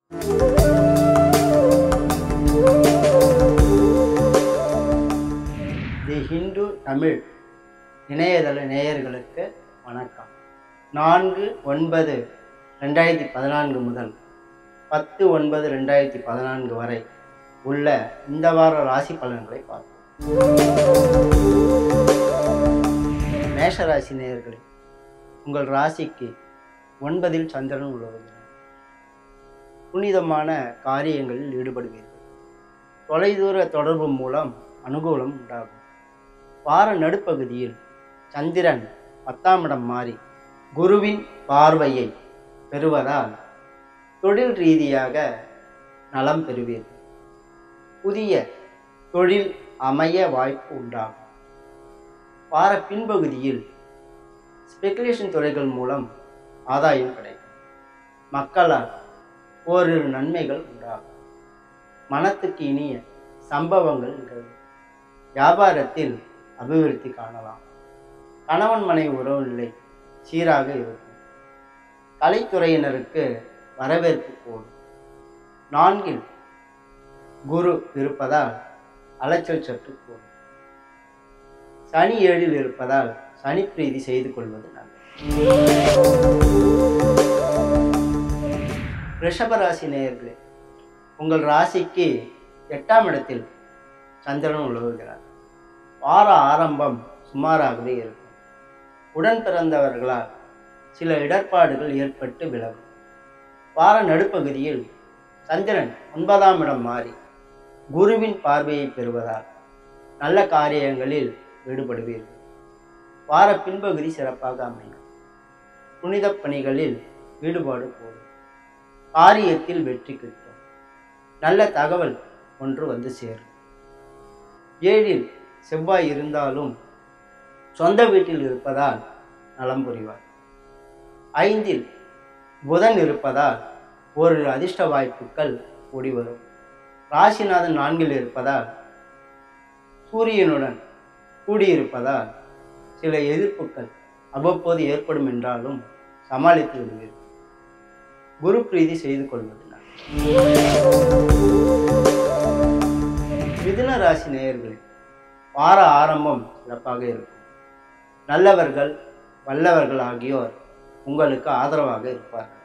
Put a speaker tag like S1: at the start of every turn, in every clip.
S1: தி ஹிந்து தமிழ் இணையதள நேயர்களுக்கு வணக்கம். 4/9/2014 முதல் 10/9/2014 வரை உள்ள இந்த வார ராசி பலன்களை பார்ப்போம். மேஷராசி நேயர்களே, உங்கள் ராசிக்கு 9ல் சந்திரன் உலவுகிறார். புனிதமான காரியங்களில் ஈடுபடுவீர்கள். தொலைதூர தொடர்பு மூலம் அனுகூலம் உண்டாகும். வார நடுப்பகுதியில் சந்திரன் 10ஆம் இடம் மாறி குருவின் பார்வையை பெறுவதால் தொழில் ரீதியாக நலம் பெறுவீர்கள். புதிய தொழில் அமைய வாய்ப்பு உண்டாகும். வார பின்பகுதியில் ஸ்பெகுலேஷன் துறைகள் மூலம் ஆதாயம் கிடைக்கும். மக்களால் ஓரிரு நன்மைகள் உண்டாகும். மனத்துக்கு இனிய சம்பவங்கள் நிகழும். வியாபாரத்தில் அபிவிருத்தி காணலாம். கணவன் மனைவி உறவு நிலை சீராக இருக்கும். கலைத்துறையினருக்கு வரவேற்பு கூடும். 4ல் குரு இருப்பதால் அலைச்சல் சற்று கூடும். சனி 7ல் இருப்பதால் சனி பிரீதி செய்து கொள்வது நல்லது. ரிஷபராசி நேயர்களே, உங்கள் ராசிக்கு 8ஆம் இடத்தில் சந்திரன் உலவுகிறார். வார ஆரம்பம் சுமாராகவே இருக்கும். உடன் பிறந்தவர்களால் சில இடர்பாடுகள் ஏற்பட்டு விலகும். வார நடுப்பகுதியில் சந்திரன் 9ஆம் இடம் மாறி குருவின் பார்வையை பெறுவதால் நல்ல காரியங்களில் ஈடுபடுவீர்கள். வார பின்பகுதி சிறப்பாக அமையும். புனித பணிகளில் ஈடுபாடு கூடும். காரியத்தில் வெற்றி கிட்டும். நல்ல தகவல் ஒன்று வந்து சேரும். 7ல் செவ்வாய் இருந்தாலும் சொந்த வீட்டில் இருப்பதால் நலம் புரிவார். 5ல் புதன் இருப்பதால் ஒரு அதிர்ஷ்ட வாய்ப்புகள் கூடி வரும். ராசிநாதன் 4ல் இருப்பதால் சூரியனுடன் கூடியிருப்பதால் சில எதிர்ப்புகள் அவ்வப்போது ஏற்படும் என்றாலும் சமாளித்து விடுவீர்கள். குரு பிரீதி செய்து கொள்வது நல்லது. மிதுன ராசி நேயர்களே, வார ஆரம்பம் சிறப்பாக இருக்கும். நல்லவர்கள் வல்லவர்கள் ஆகியோர் உங்களுக்கு ஆதரவாக இருப்பார்கள்.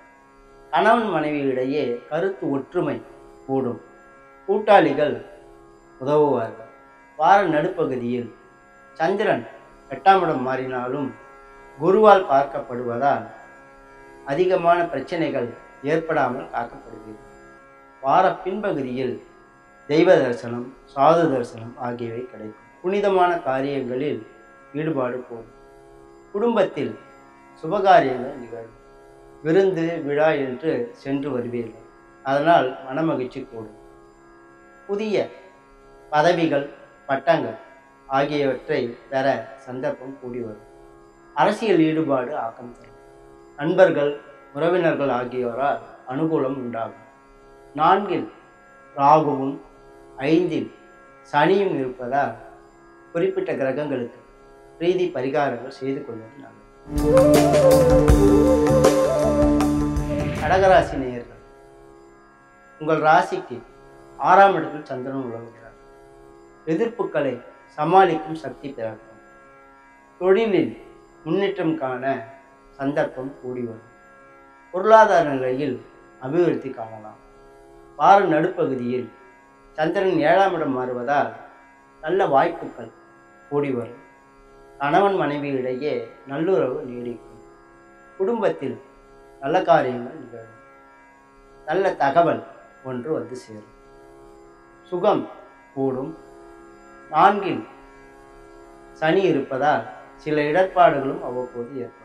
S1: கணவன் மனைவியிடையே கருத்து ஒற்றுமை கூடும். கூட்டாளிகள் உதவுவார்கள். வார நடுப்பகுதியில் சந்திரன் 8ஆம் இடம் மாறினாலும் குருவால் பார்க்கப்படுவதால் அதிகமான பிரச்சனைகள் ஏற்படாமல் காக்கப்படுகிறது. வார பின்பகுதியில் தெய்வ தரிசனம், சாது தரிசனம் ஆகியவை கிடைக்கும். புனிதமான காரியங்களில் ஈடுபாடு கூடும். குடும்பத்தில் சுபகாரியங்கள் நிகழும். விருந்து விழா என்று சென்று வருவீர்கள். அதனால் மனமகிழ்ச்சி கூடும். புதிய பதவிகள் பட்டங்கள் ஆகியவற்றை பெற சந்தர்ப்பம் கூடி வரும். அரசியல் ஈடுபாடு ஆக்கம் தரும். நண்பர்கள் உறவினர்கள் ஆகியோரால் அனுகூலம் உண்டாகும். 4ல் ராகுவும் 5ல் சனியும் இருப்பதால் குறிப்பிட்ட கிரகங்களுக்கு பிரீதி பரிகாரங்கள் செய்து கொள்வது நல்லது. கடகராசி நேயர்கள், உங்கள் ராசிக்கு 6ஆம் இடத்தில் சந்திரன் உலவுகிறார். எதிர்ப்புகளை சமாளிக்கும் சக்தி பிறக்கும். தொழிலில் முன்னேற்றம் காண சந்தர்ப்பம் கூடி வரும். பொருளாதார நிலையில் அபிவிருத்தி காணலாம். வார நடுப்பகுதியில் சந்திரன் 7ஆம் இடம் மாறுவதால் நல்ல வாய்ப்புகள் கூடி வரும். கணவன் மனைவியிடையே நல்லுறவு நீடிக்கும். குடும்பத்தில் நல்ல காரியங்கள் நிகழும். நல்ல தகவல் ஒன்று வந்து சேரும். சுகம் கூடும். 4ல் சனி இருப்பதால் சில இடர்பாடுகளும் அவ்வப்போது ஏற்படும்.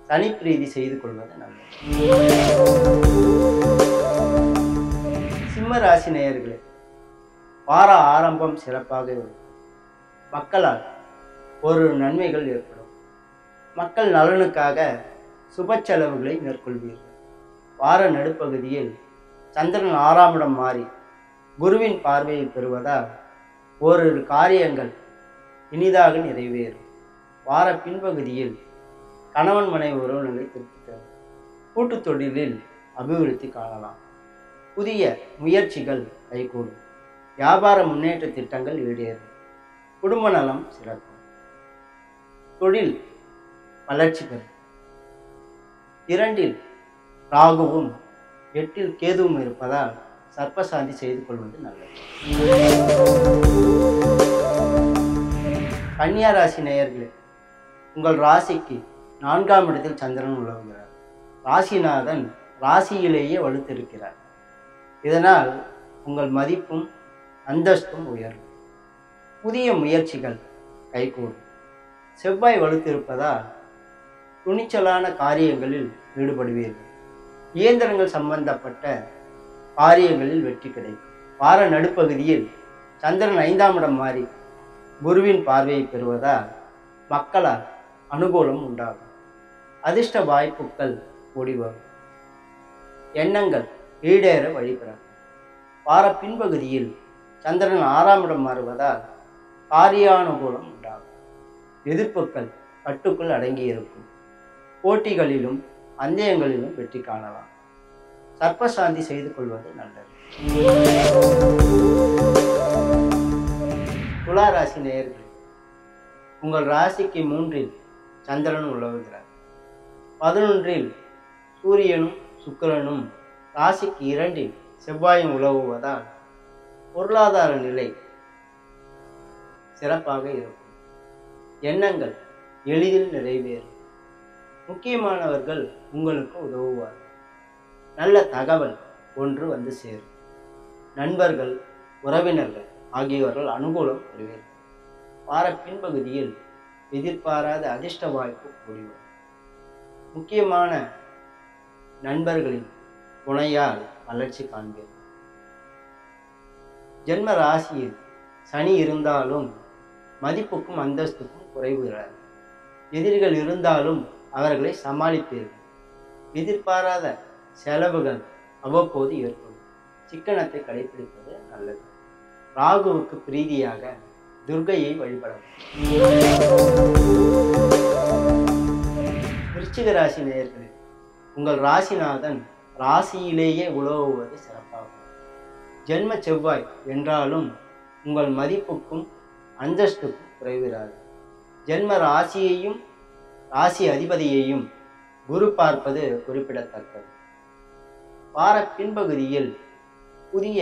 S1: சனி பிரீதி செய்து கொள்வது நல்லது. சிம்ம ராசி நேயர்களே, வார ஆரம்பம் சிறப்பாக இருக்கும். மக்களால் ஒரு நன்மைகள் ஏற்படும். மக்கள் நலனுக்காக சுப செலவுகளை மேற்கொள்வீர்கள். வார நடுப்பகுதியில் சந்திரன் 6ஆம் இடம் மாறி குருவின் பார்வையை பெறுவதால் ஓரிரு காரியங்கள் இனிதாக நிறைவேறும். வார பின்பகுதியில் கணவன் மனைவி உறவுகளை திருப்தி தரும். கூட்டுத் தொழிலில் அபிவிருத்தி காணலாம். புதிய முயற்சிகள் கைகூடும். வியாபார முன்னேற்ற திட்டங்கள் ஈடேறும். குடும்ப நலம் சிறக்கும். தொழில் வளர்ச்சி பெறும். 2 ராகுவும் 8 கேதுவும் இருப்பதால் சர்ப்பசாந்தி செய்து கொள்வது நல்லது. கன்னியா ராசி நேயர்களே, உங்கள் ராசிக்கு 4ஆம் இடத்தில் சந்திரன் உலவுகிறார். ராசிநாதன் ராசியிலேயே வலுத்திருக்கிறார். இதனால் உங்கள் மதிப்பும் அந்தஸ்தும் உயரும். புதிய முயற்சிகள் கைகூடும். செவ்வாய் வலுத்திருப்பதால் துணிச்சலான காரியங்களில் ஈடுபடுவீர்கள். இயந்திரங்கள் சம்பந்தப்பட்ட காரியங்களில் வெற்றி கிடைக்கும். வார நடுப்பகுதியில் சந்திரன் 5ஆம் இடம் மாறி குருவின் பார்வையை பெறுவதால் மக்களால் அனுகூலம் உண்டாகும். அதிர்ஷ்ட வாய்ப்புகள் கூடி வரும். எண்ணங்கள் ஈடேற வழிபிறக்கும். வார பின்பகுதியில் சந்திரன் 6ஆம் இடம் மாறுவதால் காரியானுகூலம் உண்டாகும். எதிர்ப்புகள் கட்டுக்குள் அடங்கியிருக்கும். போட்டிகளிலும் பந்தயங்களிலும் வெற்றி காணலாம். சர்ப்பசாந்தி செய்து கொள்வது நல்லது. துலா ராசி நேயர்களே, உங்கள் ராசிக்கு 3இல் சந்திரன் உலவுகிறார். 11இல் சூரியனும் சுக்கிரனும் ராசிக்கு 2இல் செவ்வாயும் உலவுவதால் பொருளாதார நிலை சிறப்பாக இருக்கும். எண்ணங்கள் எளிதில் நிறைவேறும். முக்கியமானவர்கள் உங்களுக்கு உதவுவார்கள். நல்ல தகவல் ஒன்று வந்து சேரும். நண்பர்கள், உறவினர்கள் ஆகியோர்கள் அனுகூலம் பெறுவீர்கள். வார பின்பகுதியில் எதிர்பாராத அதிர்ஷ்ட வாய்ப்பு கூடி வரும். முக்கியமான நண்பர்களின் துணையால் வளர்ச்சி காண்பீர்கள். ஜென்ம ராசியில் சனி இருந்தாலும் மதிப்புக்கும் அந்தஸ்துக்கும் குறைவுகிறார். எதிரிகள் இருந்தாலும் அவர்களை சமாளிப்பீர்கள். எதிர்பாராத செலவுகள் அவ்வப்போது ஏற்படும். சிக்கனத்தை கடைபிடிப்பது நல்லது. ராகுவுக்கு பிரீதியாக துர்க்கையை வழிபடவும். விருச்சிக ராசி நேயர்களே, உங்கள் ராசிநாதன் ராசியிலேயே உலவுவது சிறப்பாகும். ஜென்ம செவ்வாய் என்றாலும் உங்கள் மதிப்புக்கும் அந்தஸ்துக்கும் குறைவிராது. ஜென்ம ராசியையும் ராசி அதிபதியையும் குரு பார்ப்பது குறிப்பிடத்தக்கது. வார பின்பகுதியில் புதிய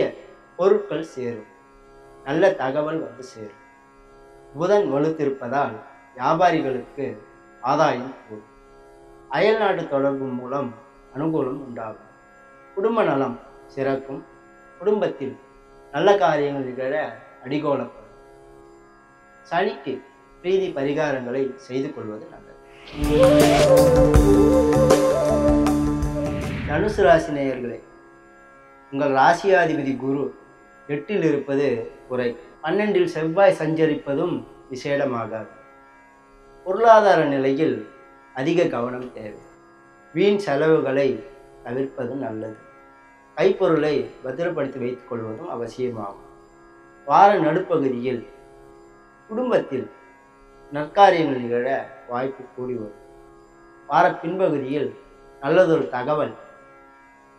S1: பொருட்கள் சேரும். நல்ல தகவல் வந்து சேரும். புதன் வலுத்திருப்பதால் வியாபாரிகளுக்கு ஆதாயம் கூடும். அயல்நாடு தொடர்பு மூலம் அனுகூலம் உண்டாகும். குடும்ப நலம் சிறக்கும். குடும்பத்தில் நல்ல காரியங்கள் நிகழ அடிகோலப்படும். சனிக்கு பிரீதி பரிகாரங்களை செய்து கொள்வது நல்லது. தனுசு ராசி நேயர்களே, உங்கள் ராசியாதிபதி குரு 8இல் இருப்பது குறை. 12இல் செவ்வாய் சஞ்சரிப்பதும் விசேடமாகாது. பொருளாதார நிலையில் அதிக கவனம் தேவை. வீண் செலவுகளை தவிர்ப்பது நல்லது. கைப்பொருளை பத்திரப்படுத்தி வைத்துக் கொள்வதும் அவசியமாகும். வார நடுப்பகுதியில் குடும்பத்தில் நற்காரியங்கள் நிகழ வாய்ப்பு கூடி வரும். வார பின்பகுதியில் நல்லதொரு தகவல்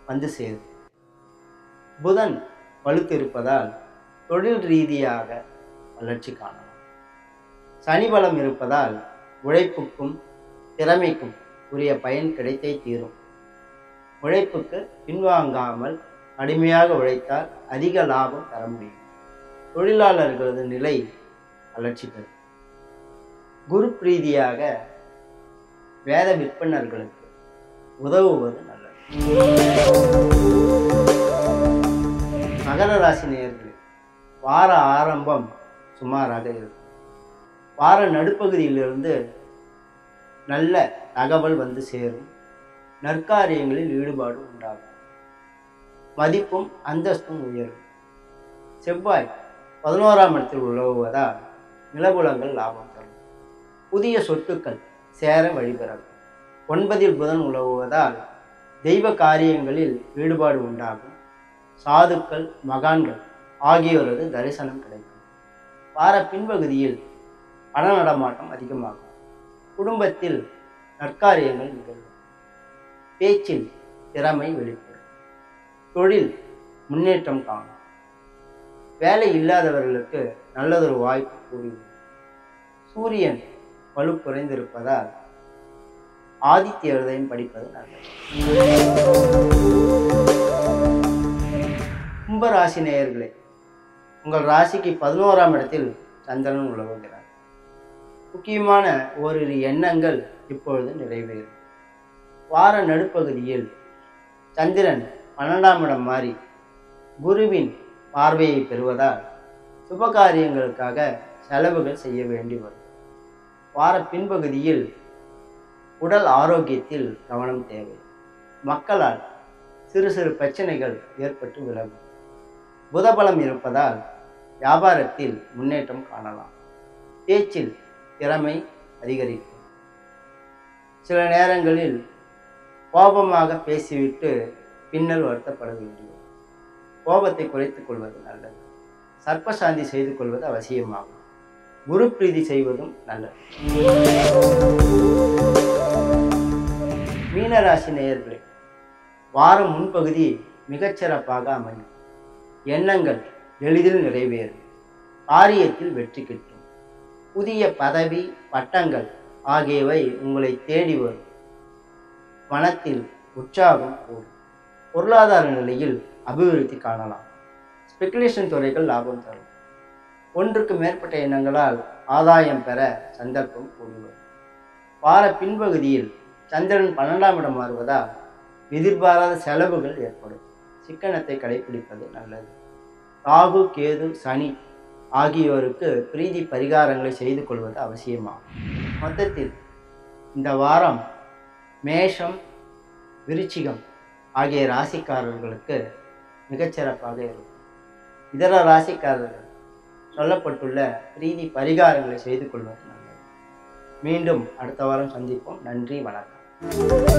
S1: வந்து சேரும். புதன் வலுத்திருப்பதால் தொழில் ரீதியாக வளர்ச்சி காணலாம். சனி பலம் இருப்பதால் உழைப்புக்கும் திறமைக்கும் உரிய பயன் கிடைத்தே தீரும். உழைப்புக்கு பின்வாங்காமல் கடுமையாக உழைத்தால் அதிக லாபம் தர முடியும். தொழிலாளர்களது நிலை வளர்ச்சி பெறும். குரு பிரீதியாக வேத விற்பனர்களுக்கு உதவுவது நல்லது. மகர ராசி நேயர்களே, வார ஆரம்பம் சுமாராக இருக்கும். வார நடுப்பகுதியிலிருந்து நல்ல தகவல் வந்து சேரும். நற்காரியங்களில் ஈடுபாடு உண்டாகும். மதிப்பும் அந்தஸ்தும் உயரும். செவ்வாய் 11ஆம் இடத்தில் உலவுவதால் நிலபுலங்கள் லாபம் தரும். புதிய சொத்துக்கள் சேர வழிபெறும். 9இல் புதன் உலவுவதால் தெய்வ காரியங்களில் ஈடுபாடு உண்டாகும். சாதுக்கள், மகான்கள் ஆகியோரது தரிசனம் கிடைக்கும். வார பின்பகுதியில் பண நடமாட்டம் அதிகமாகும். குடும்பத்தில் நற்காரியங்கள் நிகழும். பேச்சில் திறமை வெளிப்படும். தொழில் முன்னேற்றம் காணும். வேலை இல்லாதவர்களுக்கு நல்லதொரு வாய்ப்பு கூடியுள்ளது. சூரியன் வலு குறைந்திருப்பதால் ஆதித்ய ஹிருதயம் படிப்பது நல்லது. கும்பராசி நேயர்களே, உங்கள் ராசிக்கு 11ஆம் இடத்தில் சந்திரன் உலவுகிறார். முக்கியமான ஓரிரு எண்ணங்கள் இப்பொழுது நிறைவேறும். வார நடுப்பகுதியில் சந்திரன் 12ஆம் இடம் மாறி குருவின் பார்வையை பெறுவதால் சுபகாரியங்களுக்காக செலவுகள் செய்ய வேண்டி வரும். வார பின்பகுதியில் உடல் ஆரோக்கியத்தில் கவனம் தேவை. மக்களால் சிறு சிறு பிரச்சனைகள் ஏற்பட்டு விலகும். புதபலம் இருப்பதால் வியாபாரத்தில் முன்னேற்றம் காணலாம். பேச்சில் திறமை அதிகரிக்கும். சில நேரங்களில் கோபமாக பேசிவிட்டு பின்னர் வருத்தப்பட வேண்டியது. கோபத்தை குறைத்துக் கொள்வது நல்லது. சர்ப்பசாந்தி செய்து கொள்வது அவசியமாகும். குரு பிரீதி செய்வதும் நல்லது. மீனராசி நேயர்களே, வாரம் முன்பகுதி மிகச்சிறப்பாக அமையும். எண்ணங்கள் எளிதில் நிறைவேறும். காரியத்தில் வெற்றி கிட்டும். புதிய பதவி பட்டங்கள் ஆகியவை உங்களை தேடி வரும். பணத்தில் உற்சாகம் கூடும். பொருளாதார நிலையில் அபிவிருத்தி காணலாம். ஸ்பெகுலேஷன் துறைகள் லாபம் தரும். ஒன்றுக்கு மேற்பட்ட எண்ணங்களால் ஆதாயம் பெற சந்தர்ப்பம் கூடுவது. வார பின்பகுதியில் சந்திரன் 12ஆம் இடம் மாறுவதால் எதிர்பாராத செலவுகள் ஏற்படும். சிக்கனத்தை கடைபிடிப்பது நல்லது. ராகு கேது சனி ஆகியோருக்கு பிரீதி பரிகாரங்களை செய்து கொள்வது அவசியமாகும். மொத்தத்தில் இந்த வாரம் மேஷம் விருச்சிகம் ஆகிய ராசிக்காரர்களுக்கு மிகச்சிறப்பாக இருக்கும். இதர ராசிக்காரர்கள் சொல்லப்பட்டுள்ள பிரீதி பரிகாரங்களை செய்து கொள்வது நல்லது. மீண்டும் அடுத்த வாரம் சந்திப்போம். நன்றி, வணக்கம்.